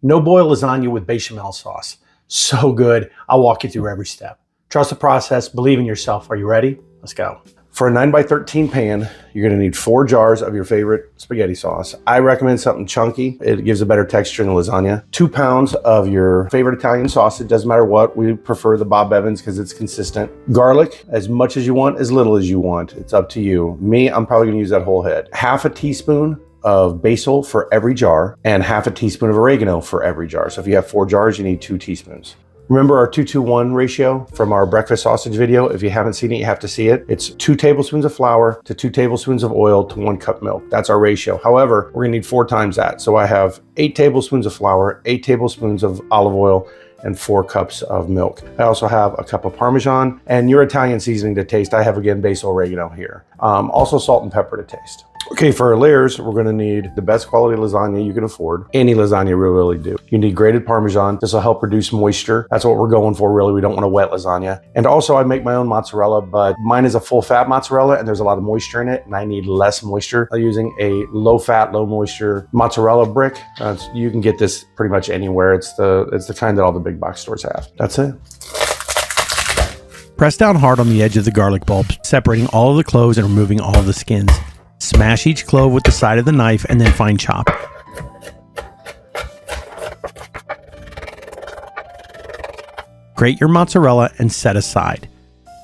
No boil lasagna with bechamel sauce. So good. I'll walk you through every step. Trust the process, believe in yourself. Are you ready? Let's go. For a 9x13 pan, you're gonna need 4 jars of your favorite spaghetti sauce. I recommend something chunky. It gives a better texture in the lasagna. 2 pounds of your favorite Italian sauce. It doesn't matter what. We prefer the Bob Evans because it's consistent. Garlic, as much as you want, as little as you want. It's up to you. Me, I'm probably gonna use that whole head. Half a teaspoon of basil for every jar and half a teaspoon of oregano for every jar. So if you have 4 jars, you need 2 teaspoons. Remember our 2-to-1 ratio from our breakfast sausage video? If you haven't seen it, you have to see it. It's 2 tablespoons of flour to 2 tablespoons of oil to 1 cup milk. That's our ratio. However, we're gonna need 4 times that. So I have 8 tablespoons of flour, 8 tablespoons of olive oil, and 4 cups of milk. I also have a cup of Parmesan and your Italian seasoning to taste. I have, again, basil oregano here. Also salt and pepper to taste. Okay, for our layers, we're gonna need the best quality lasagna you can afford. Any lasagna will really do. You need grated Parmesan. This will help reduce moisture. That's what we're going for, really. We don't want a wet lasagna. And also, I make my own mozzarella, but mine is a full fat mozzarella and there's a lot of moisture in it, and I need less moisture. I'm using a low fat, low moisture mozzarella brick. You can get this pretty much anywhere. It's the kind that all the big box stores have. That's it. Press down hard on the edge of the garlic bulb, separating all of the cloves and removing all of the skins. Smash each clove with the side of the knife and then fine chop. Grate your mozzarella and set aside.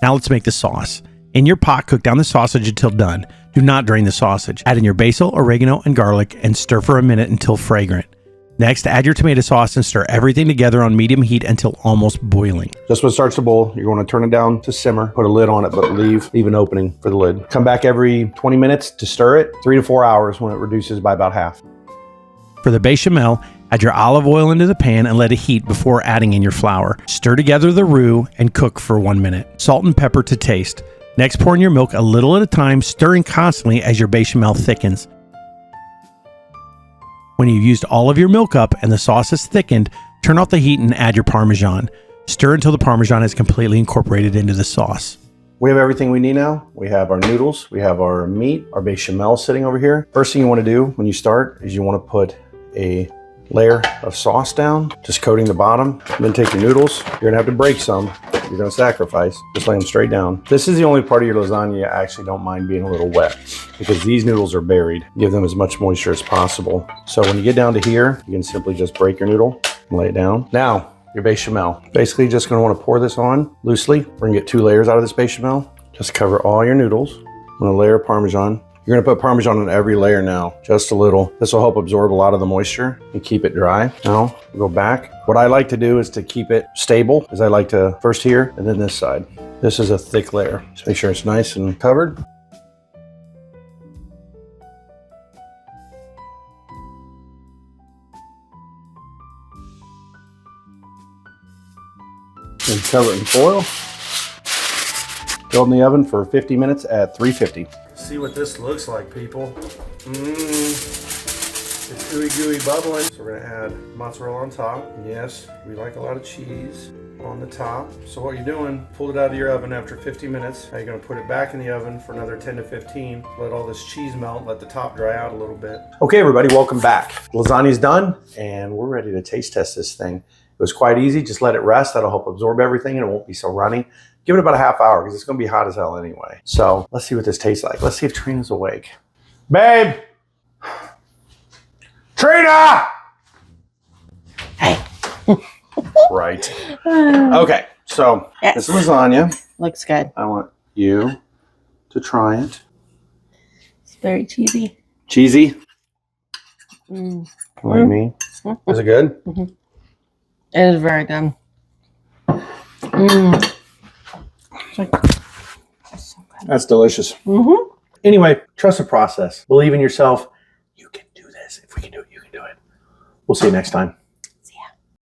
Now let's make the sauce. In your pot, cook down the sausage until done. Do not drain the sausage. Add in your basil, oregano, and garlic and stir for a minute until fragrant. Next, add your tomato sauce and stir everything together on medium heat until almost boiling. Just when it starts to boil, you're going to turn it down to simmer, put a lid on it, but leave an opening for the lid. Come back every 20 minutes to stir it, 3 to 4 hours when it reduces by about half. For the bechamel, add your olive oil into the pan and let it heat before adding in your flour. Stir together the roux and cook for 1 minute. Salt and pepper to taste. Next, pour in your milk a little at a time, stirring constantly as your bechamel thickens. When you've used all of your milk up and the sauce is thickened, turn off the heat and add your Parmesan. Stir until the Parmesan is completely incorporated into the sauce. We have everything we need now. We have our noodles, we have our meat, our bechamel sitting over here. First thing you want to do when you start is you want to put a layer of sauce down, just coating the bottom. Then take your noodles. You're going to have to break some. You're going to sacrifice. Just lay them straight down. This is the only part of your lasagna I actually don't mind being a little wet because these noodles are buried. Give them as much moisture as possible. So when you get down to here, you can simply just break your noodle and lay it down. Now, your bechamel. Basically just going to want to pour this on loosely. We're going to get 2 layers out of this bechamel. Just cover all your noodles. I'm going to layer Parmesan. You're gonna put Parmesan on every layer now, just a little. This will help absorb a lot of the moisture and keep it dry. Now, we'll go back. What I like to do is to keep it stable, is I like to first here and then this side. This is a thick layer. Just make sure it's nice and covered. And cover it in foil. Throw it in the oven for 50 minutes at 350. See what this looks like, people. It's ooey gooey bubbling. So we're gonna add mozzarella on top. Yes, we like a lot of cheese on the top. So what you're doing, pull it out of your oven after 50 minutes. Now you're gonna put it back in the oven for another 10 to 15. Let all this cheese melt, let the top dry out a little bit. Okay, everybody, welcome back. Lasagna's done, and we're ready to taste test this thing. It was quite easy, just let it rest. That'll help absorb everything and it won't be so runny. Give it about a half hour because it's gonna be hot as hell anyway. So let's see what this tastes like. Let's see if Trina's awake. Babe! Trina! Hey. Right. Okay, so Yes. this lasagna. Looks good. I want you to try it. It's very cheesy. Cheesy? Mm. Like me? Is it good? Mm-hmm. It is very good. Mm. So good. That's delicious. Mm-hmm. Anyway, trust the process. Believe in yourself. You can do this. If we can do it, you can do it. We'll see you next time.